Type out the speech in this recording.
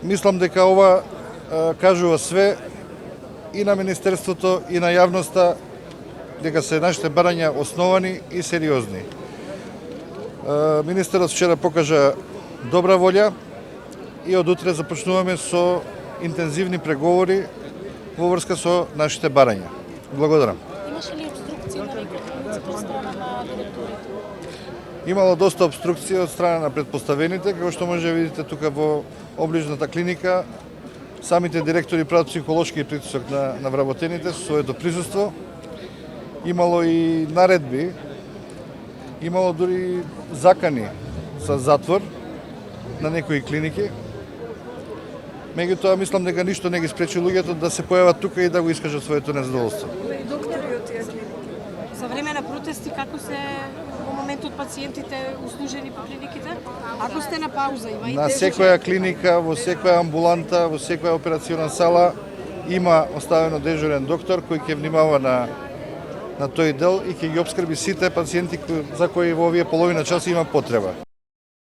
Мислам дека ова кажува све и на Министерството и на јавноста дека се нашите барања основани и сериозни. Министерот вчера покажа добра волја и од утре започнуваме со интензивни преговори во врска со нашите барања. Благодарам. Имаше ли обструкции на рекламаците од страна на директорите? Имало доста обструкции од страна на претпоставените, како што може да видите тука во оближната клиника. Самите директори прават психолошки притисок на вработените со своето присуство. Имало и наредби, имало дури закани за затвор на некои клиники. Меѓутоа, мислам дека ништо не ги спречи луѓето да се појават тука и да го искажат своето незадоволство. Доктори од тие клиники. За време на протести, како се во моментот пациентите услужени по клиниките? Ако сте на пауза, има и На секоја клиника, во секоја амбуланта, во секоја операциона сала има оставено дежурен доктор кој ќе внимава на тој дел и ќе ги обскрби сите пациенти за кои во овие половина час има потреба.